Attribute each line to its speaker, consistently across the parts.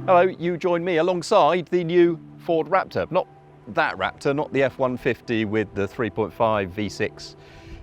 Speaker 1: Hello, you join me alongside the new Ford Raptor. Not that Raptor, not the F-150 with the 3.5 V6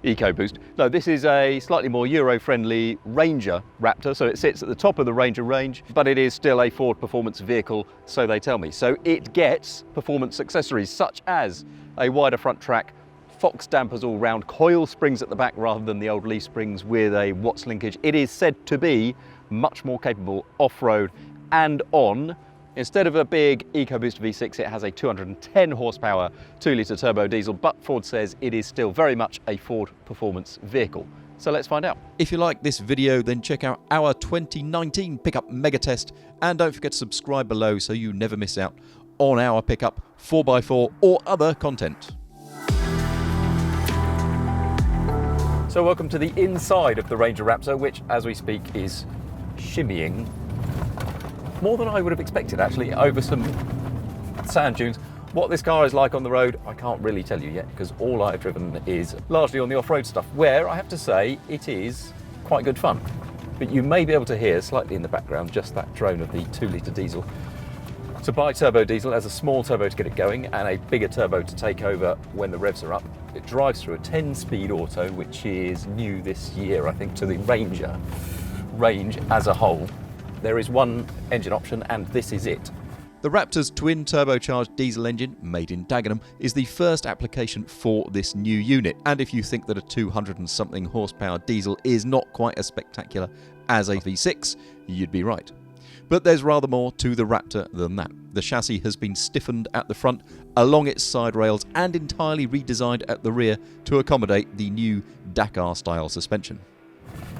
Speaker 1: EcoBoost. No, this is a slightly more Euro-friendly Ranger Raptor, so it sits at the top of the Ranger range, but it is still a Ford performance vehicle, so they tell me. So it gets performance accessories such as a wider front track, Fox dampers all round, coil springs at the back rather than the old leaf springs with a Watts linkage. It is said to be much more capable off-road and on. Instead of a big EcoBoost V6, it has a 210 horsepower 2-litre turbo diesel, but Ford says it is still very much a Ford performance vehicle. So let's find out. If you like this video, then check out our 2019 pickup megatest, and don't forget to subscribe below so you never miss out on our pickup 4x4 or other content. So welcome to the inside of the Ranger Raptor, which as we speak is shimmying more than I would have expected, actually, over some sand dunes. What this car is like on the road, I can't really tell you yet, because all I've driven is largely on the off-road stuff, where I have to say it is quite good fun. But you may be able to hear slightly in the background just that drone of the 2-litre diesel. So bi-turbo diesel has a small turbo to get it going and a bigger turbo to take over when the revs are up. It drives through a 10-speed auto, which is new this year, I think, to the Ranger range as a whole. There is one engine option, and this is it. The Raptor's twin turbocharged diesel engine, made in Dagenham, is the first application for this new unit. And if you think that a 200 and something horsepower diesel is not quite as spectacular as a V6, you'd be right. But there's rather more to the Raptor than that. The chassis has been stiffened at the front, along its side rails, and entirely redesigned at the rear to accommodate the new Dakar style suspension.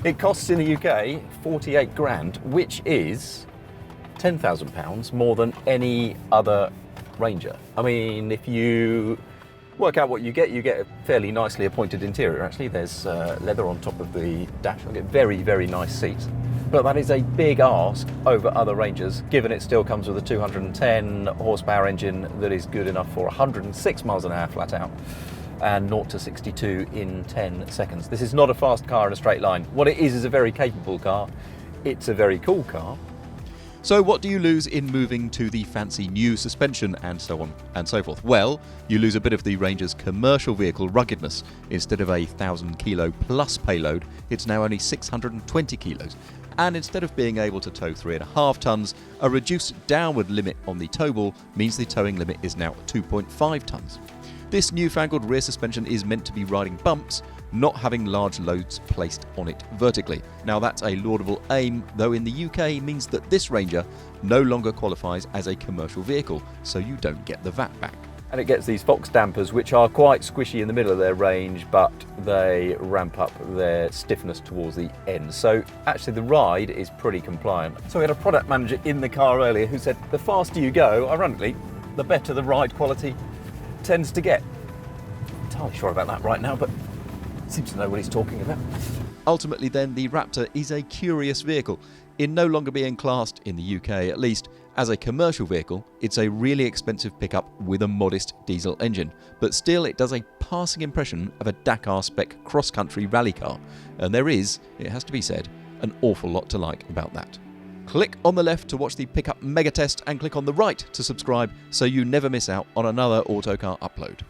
Speaker 1: It costs in the UK 48 grand, which is £10,000 more than any other Ranger. I mean, if you work out what you get a fairly nicely appointed interior. Actually, there's leather on top of the dash. I get very, very nice seats. But that is a big ask over other Rangers, given it still comes with a 210 horsepower engine that is good enough for 106 miles an hour flat out, and 0 to 62 in 10 seconds. This is not a fast car in a straight line. What it is a very capable car. It's a very cool car. So what do you lose in moving to the fancy new suspension and so on and so forth? Well, you lose a bit of the Ranger's commercial vehicle ruggedness. Instead of a 1,000 kilo plus payload, it's now only 620 kilos. And instead of being able to tow 3.5 tons, a reduced downward limit on the tow ball means the towing limit is now 2.5 tons. This newfangled rear suspension is meant to be riding bumps, not having large loads placed on it vertically. Now that's a laudable aim, though in the UK means that this Ranger no longer qualifies as a commercial vehicle, so you don't get the VAT back. And it gets these Fox dampers, which are quite squishy in the middle of their range, but they ramp up their stiffness towards the end. So actually the ride is pretty compliant. So we had a product manager in the car earlier who said the faster you go, ironically, the better the ride quality tends to get. I'm not entirely sure about that right now, but seems to know what he's talking about. Ultimately then, the Raptor is a curious vehicle. In no longer being classed, in the UK at least, as a commercial vehicle, it's a really expensive pickup with a modest diesel engine. But still, it does a passing impression of a Dakar spec cross-country rally car. And there is, it has to be said, an awful lot to like about that. Click on the left to watch the pickup megatest and click on the right to subscribe so you never miss out on another Autocar upload.